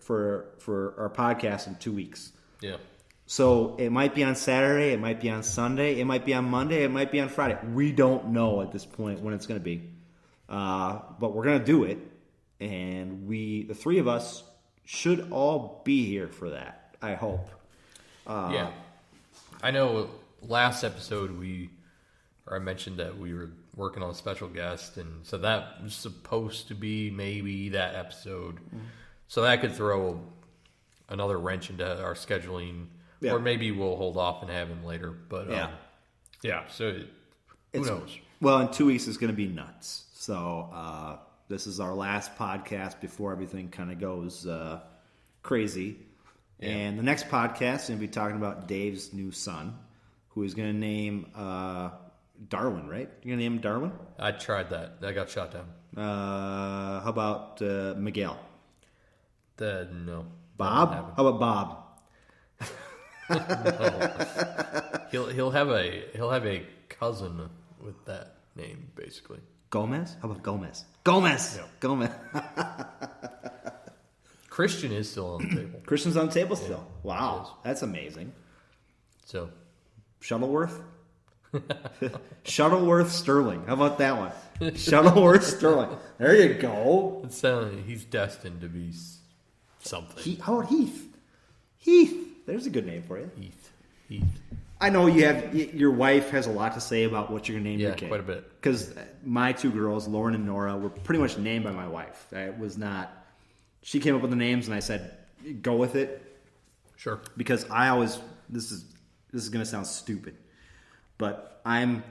for our podcast in 2 weeks. Yeah. So it might be on Saturday, it might be on Sunday, it might be on Monday, it might be on Friday. We don't know at this point when it's going to be. But we're going to do it. And the three of us should all be here for that, I hope. Yeah. I know last episode I mentioned that we were working on a special guest, and so that was supposed to be maybe that episode. Mm-hmm. So that could throw another wrench into our scheduling, or maybe we'll hold off and have him later. But so who knows? Well, in 2 weeks it's going to be nuts. So this is our last podcast before everything kind of goes crazy. Yeah. And the next podcast is going to be talking about Dave's new son, who he's going to name Darwin, right? You're going to name him Darwin? I tried that. That got shot down. How about Miguel? No. Bob? How about Bob? No. He'll have a cousin with that name, basically. Gomez? How about Gomez? Gomez! Yeah. Gomez. Christian is still on the table. Christian's on the table still? Yeah, wow. That's amazing. So. Shuttleworth? Shuttleworth Sterling. How about that one? Shuttleworth Sterling. There you go. He's destined to be something. How about Heath? Heath. There's a good name for you. Heath. I know your wife has a lot to say about what you're going to name your kid. Yeah, quite a bit. Because my two girls, Lauren and Nora, were pretty much named by my wife. She came up with the names, and I said, go with it. Sure. Because this is going to sound stupid, but I'm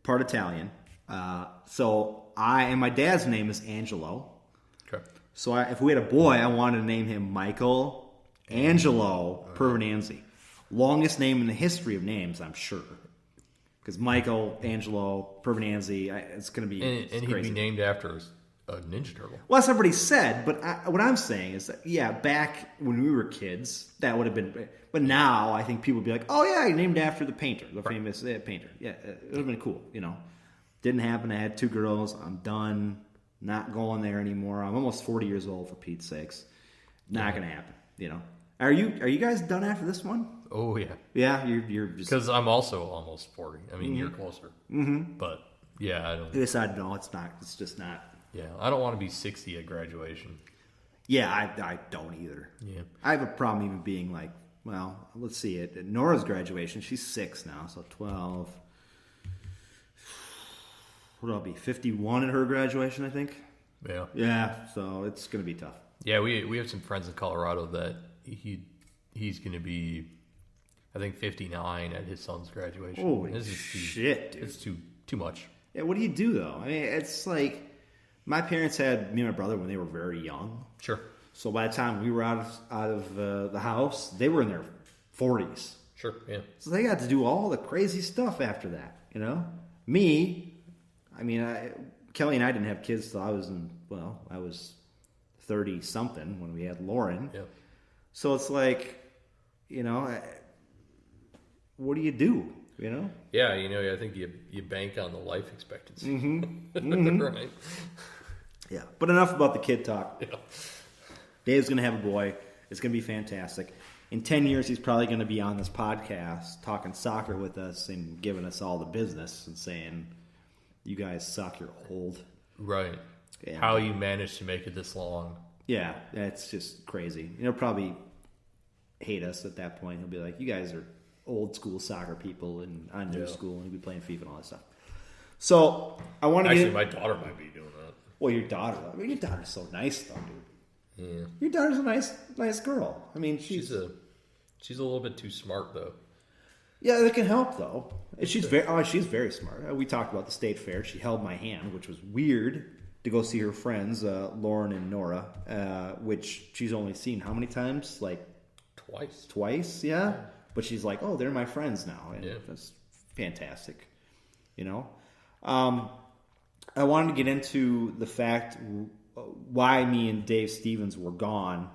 part Italian. And my dad's name is Angelo. Okay. So if we had a boy, I wanted to name him Michael Angelo Pervenanzi. Longest name in the history of names, I'm sure. Because Michael Angelo Pervenanzi, it's going to be and crazy. He'd be named after a Ninja Turtle. Well, that's what everybody said, but what I'm saying is that, back when we were kids, that would have been... But now, I think people would be like, oh, yeah, named after the painter, the famous painter. Yeah, it would have been cool, Didn't happen. I had two girls. I'm done. Not going there anymore. I'm almost 40 years old, for Pete's sakes. Not going to happen, Are you guys done after this one? Oh, yeah. Yeah, you're just... Because I'm also almost 40. I mean, you're closer. Mm-hmm. But, yeah, I don't... I decided, no, it's not. It's just not... Yeah, I don't want to be 60 at graduation. Yeah, I don't either. Yeah. I have a problem even being like, well, let's see. At Nora's graduation, she's 6 now, so 12... What'll I be, 51 at her graduation, I think? Yeah. Yeah, so it's going to be tough. Yeah, we have some friends in Colorado that he's going to be, I think, 59 at his son's graduation. Holy shit, dude. It's too much. Yeah, what do you do, though? I mean, it's like, my parents had me and my brother when they were very young. Sure. So by the time we were out of the house, they were in their 40s. Sure, yeah. So they got to do all the crazy stuff after that, Me, I mean, Kelly and I didn't have kids till I was 30-something when we had Lauren. Yeah. So it's like, what do you do, Yeah, I think you bank on the life expectancy. Mm-hmm. Mm-hmm. Right. Yeah, but enough about the kid talk. Yeah. Dave's going to have a boy. It's going to be fantastic. In 10 years, he's probably going to be on this podcast talking soccer with us and giving us all the business and saying, you guys suck, you're old. Right. And how you managed to make it this long. Yeah, that's just crazy. He'll probably hate us at that point. He'll be like, you guys are old school soccer people and on new school, and he'll be playing FIFA and all that stuff. So I want to Actually, my daughter might be doing that. Well, your daughter. I mean, your daughter's so nice, though, dude. Yeah. Your daughter's a nice girl. I mean, she's a little bit too smart, though. Yeah, it can help, though. She's very smart. We talked about the state fair. She held my hand, which was weird, to go see her friends, Lauren and Nora, which she's only seen how many times? Like twice, yeah. But she's like, oh, they're my friends now, and that's fantastic. I wanted to get into the fact why me and Dave Stevens were gone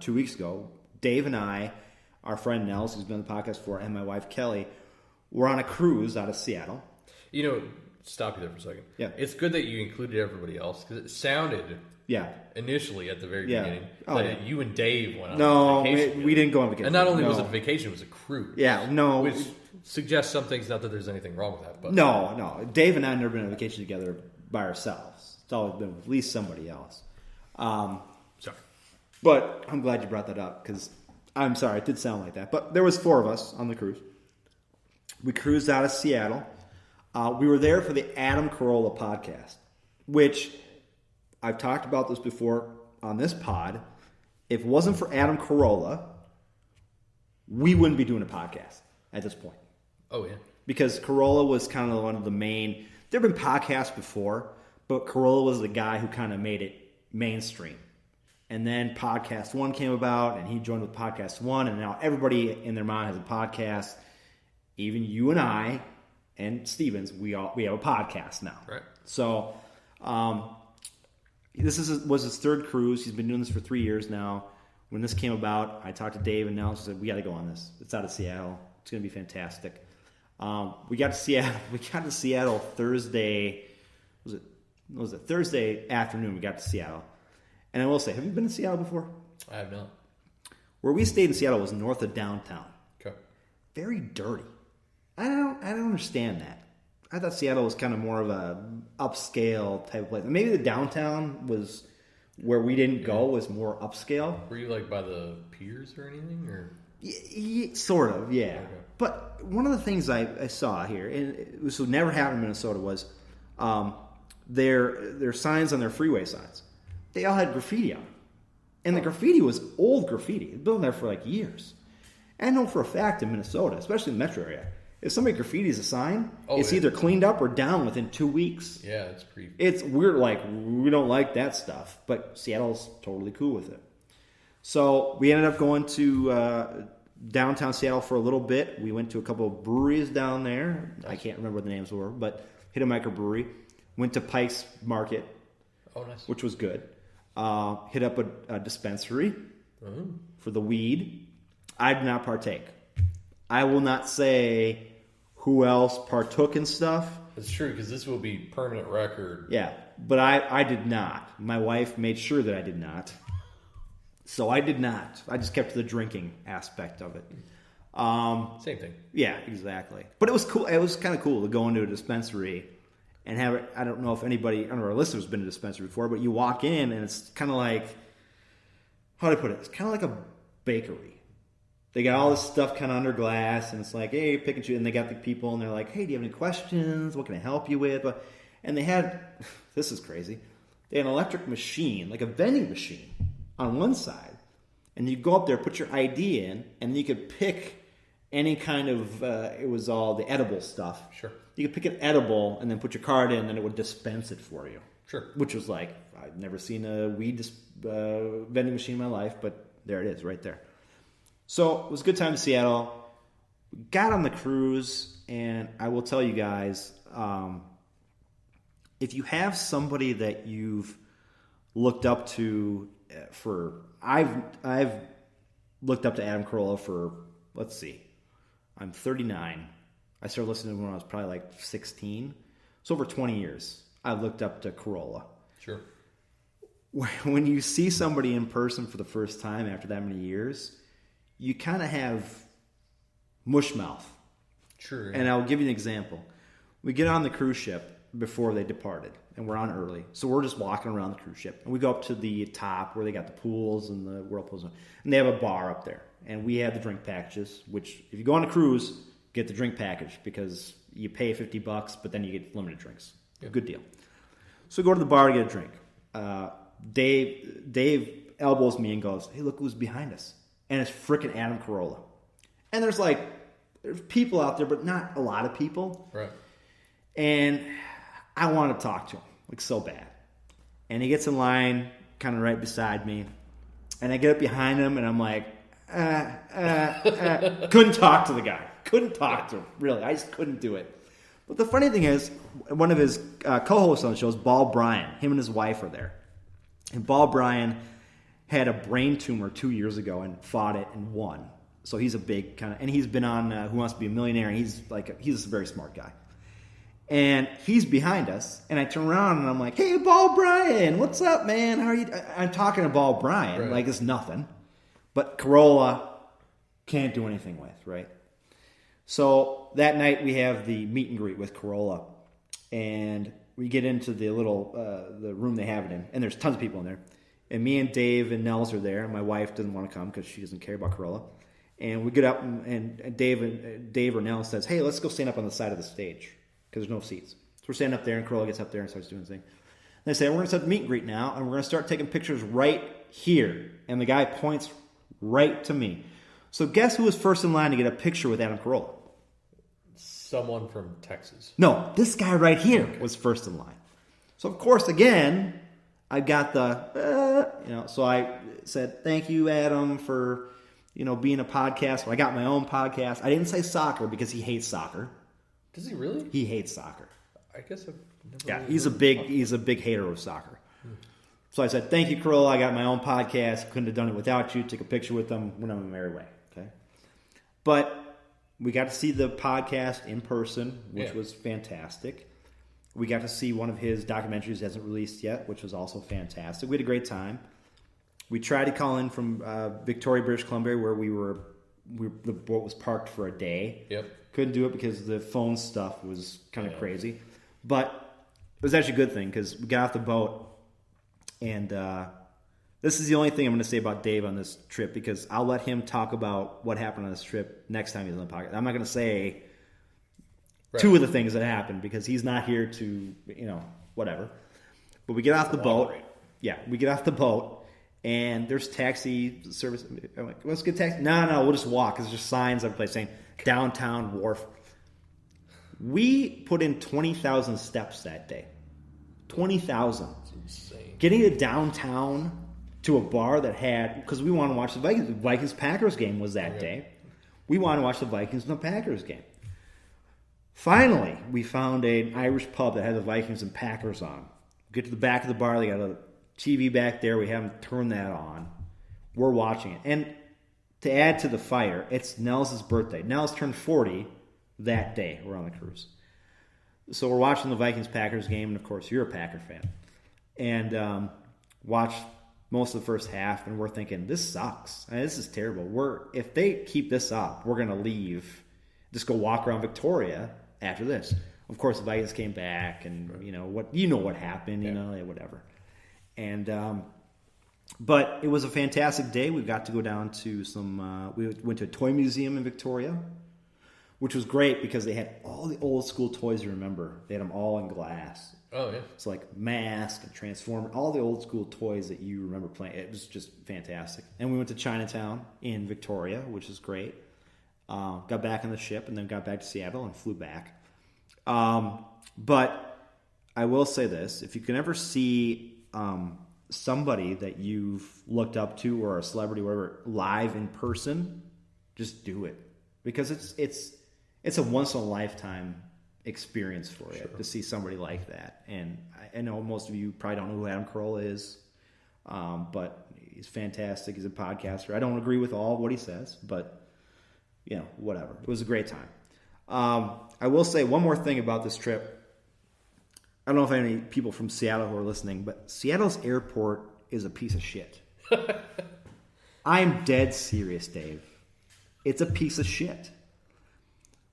2 weeks ago. Dave and I, our friend Nels, who's been on the podcast before, and my wife Kelly, were on a cruise out of Seattle. Stop you there for a second. Yeah. It's good that you included everybody else, because it sounded Yeah. initially at the very Yeah. beginning. Oh, That yeah. You and Dave went on No, vacation. we didn't go on vacation. And not only No. was it a vacation, it was a cruise. Yeah, no. Which suggests some things, not that there's anything wrong with that. But No. Dave and I have never been on vacation together by ourselves. It's always been with at least somebody else. Sorry. But I'm glad you brought that up because I'm sorry, it did sound like that. But there was 4 of us on the cruise. We cruised out of Seattle. We were there for the Adam Carolla podcast, which I've talked about this before on this pod. If it wasn't for Adam Carolla, we wouldn't be doing a podcast at this point. Oh, yeah. Because Carolla was kind of one of the main... There have been podcasts before, but Carolla was the guy who kind of made it mainstream. And then Podcast One came about, and he joined with Podcast One, and now everybody in their mind has a podcast. Even you and I and Stevens, we have a podcast now. Right. So this was his 3rd cruise. He's been doing this for 3 years now. When this came about, I talked to Dave, and now he said, we got to go on this. It's out of Seattle. It's going to be fantastic. We got to Seattle. We got to Seattle Thursday. Was it Thursday afternoon? We got to Seattle, and I will say, have you been to Seattle before? I have not. Where we stayed in Seattle was north of downtown. Okay. Very dirty. I don't understand that. I thought Seattle was kind of more of a upscale type of place. Maybe the downtown was where we didn't go was more upscale. Were you like by the piers or anything, or? Sort of, yeah. Okay. But one of the things I saw here, and this would never happen in Minnesota, was their signs on their freeway signs. They all had graffiti on them. And the graffiti was old graffiti. It's been there for like years. And I know for a fact in Minnesota, especially in the metro area, if somebody graffitis a sign, it's either cleaned up or down within 2 weeks. Yeah, it's pretty... We're like, we don't like that stuff. But Seattle's totally cool with it. So we ended up going to downtown Seattle for a little bit. We went to a couple of breweries down there. I can't remember what the names were, but hit a microbrewery. Went to Pike's Market, which was good. Hit up a dispensary for the weed. I did not partake. I will not say who else partook in stuff. It's true, because this will be permanent record. Yeah, but I did not. My wife made sure that I did not. So I did not. I just kept to the drinking aspect of it. Same thing. Yeah, exactly. But it was cool. It was kind of cool to go into a dispensary and have it. I don't know if anybody, I don't know, our listeners have been to a dispensary before, but you walk in and it's kind of like, how do I put it? It's kind of like a bakery. They got all this stuff kind of under glass, and it's like, hey, pick and choose. And they got the people, and they're like, hey, do you have any questions? What can I help you with? And they had, this is crazy, they had an electric machine, like a vending machine, on one side. And you go up there, put your ID in, and you could pick any kind of, it was all the edible stuff. Sure. You could pick an edible, and then put your card in, and then it would dispense it for you. Sure. Which was like, I've never seen a weed vending machine in my life, but there it is, right there. So it was a good time in Seattle. We got on the cruise, and I will tell you guys, if you have somebody that you've looked up to I've looked up to Adam Carolla for, let's see, I'm 39. I started listening to him when I was probably like 16. So over 20 years, I've looked up to Carolla. Sure. When you see somebody in person for the first time after that many years, you kind of have mush mouth. Sure. Yeah. And I'll give you an example. We get on the cruise ship before they departed, and we're on early. So we're just walking around the cruise ship. And we go up to the top where they got the pools and the whirlpools. And they have a bar up there. And we have the drink packages, which if you go on a cruise, get the drink package because you pay $50, but then you get limited drinks. Yeah. Good deal. So we go to the bar to get a drink. Dave elbows me and goes, hey, look who's behind us. And it's frickin' Adam Carolla. And there's people out there, but not a lot of people. Right. And I want to talk to him, like so bad. And he gets in line, kind of right beside me. And I get up behind him, and I'm like, couldn't talk to the guy. Couldn't talk to him, really. I just couldn't do it. But the funny thing is, one of his co-hosts on the show is Ball Bryan. Him and his wife are there. And Ball Bryan had a brain tumor 2 years ago and fought it and won. So he's a big kind of, and he's been on Who Wants to Be a Millionaire, and he's a very smart guy. And he's behind us, and I turn around and I'm like, "Hey, Ball Brian, what's up, man? How are you?" I'm talking to Ball Brian like it's nothing, but Corolla can't do anything with, right? So that night we have the meet and greet with Corolla, and we get into the little the room they have it in, and there's tons of people in there, and me and Dave and Nels are there, and my wife doesn't want to come because she doesn't care about Corolla, and we get up and Dave or Nels says, "Hey, let's go stand up on the side of the stage." Because there's no seats. So we're standing up there, and Corolla gets up there and starts doing his thing. And they say, we're going to start the meet and greet now, and we're going to start taking pictures right here. And the guy points right to me. So guess who was first in line to get a picture with Adam Carolla? Someone from Texas. No, this guy right here was first in line. So, of course, again, I got so I said, thank you, Adam, for, being a podcast. So I got my own podcast. I didn't say soccer because he hates soccer. Does he really? He hates soccer. I guess I've never. Yeah, he's a big hater of soccer. So I said, "Thank you, Corolla. I got my own podcast. Couldn't have done it without you. Take a picture with them when I'm on my merry way." Okay, but we got to see the podcast in person, which was fantastic. We got to see one of his documentaries that hasn't released yet, which was also fantastic. We had a great time. We tried to call in from Victoria, British Columbia, where the boat was parked for a day. Yep. Couldn't do it because the phone stuff was kind of crazy. But it was actually a good thing because we got off the boat, and this is the only thing I'm going to say about Dave on this trip because I'll let him talk about what happened on this trip next time he's on the podcast. I'm not going to say two of the things that happened because he's not here to, whatever. But we get off the boat. Yeah, we get off the boat, and there's taxi service. I'm like, let's get taxi. No, we'll just walk because there's just signs every place saying Downtown Wharf. We put in 20,000 steps that day. 20,000. That's insane. Getting to downtown to a bar that had, because we want to watch the Vikings. The Vikings-Packers game was that day. We want to watch the Vikings and the Packers game. Finally, we found an Irish pub that had the Vikings and Packers on. We get to the back of the bar. They got a TV back there. We haven't turned that on. We're watching it. And to add to the fire, it's Nels' birthday. Nels turned 40 that day. We're on the cruise. So we're watching the Vikings-Packers game, and of course, you're a Packer fan. And watched most of the first half, and we're thinking, this sucks. This is terrible. If they keep this up, we're going to leave, just go walk around Victoria after this. Of course, the Vikings came back, and what happened, whatever. And but it was a fantastic day. We got to go down to we went to a toy museum in Victoria, which was great because they had all the old school toys you remember. They had them all in glass. Oh, yeah. So like Mask and Transformer, all the old school toys that you remember playing. It was just fantastic. And we went to Chinatown in Victoria, which is great. Got back on the ship and then got back to Seattle and flew back. But I will say this. If you can ever see somebody that you've looked up to or a celebrity or whatever live in person, just do it. Because it's a once-in-a-lifetime experience for you to see somebody like that. And I know most of you probably don't know who Adam Carolla is, but he's fantastic. He's a podcaster. I don't agree with all of what he says, but, whatever. It was a great time. I will say one more thing about this trip. I don't know if any people from Seattle who are listening, but Seattle's airport is a piece of shit. I'm dead serious, Dave. It's a piece of shit.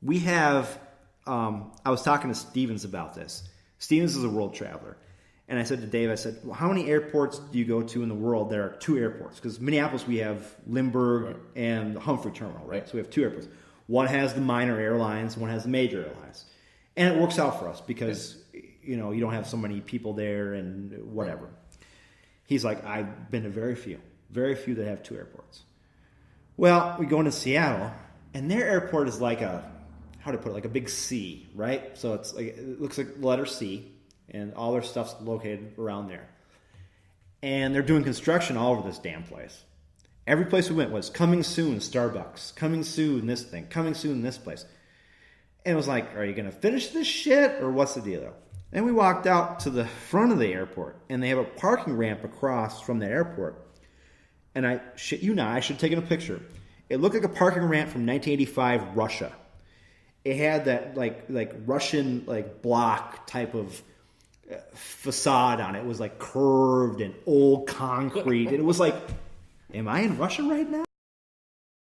We have, I was talking to Stevens about this. Stevens is a world traveler. And I said to Dave, well, how many airports do you go to in the world? There are two airports. Because Minneapolis, we have Lindbergh and the Humphrey Terminal, right? So we have two airports. One has the minor airlines, one has the major airlines. And it works out for us because, you don't have so many people there and whatever. He's like, I've been to very few that have two airports. Well, we go into Seattle, and their airport is like like a big C, right? So it looks like the letter C, and all their stuff's located around there. And they're doing construction all over this damn place. Every place we went was coming soon, Starbucks, coming soon, this thing, coming soon, this place. And it was like, are you going to finish this shit, or what's the deal? Then we walked out to the front of the airport, and they have a parking ramp across from the airport. And I shit you not, I should have taken a picture. It looked like a parking ramp from 1985 Russia. it had that like Russian like block type of facade on it. It was like curved and old concrete, and it was like, am I in Russia right now?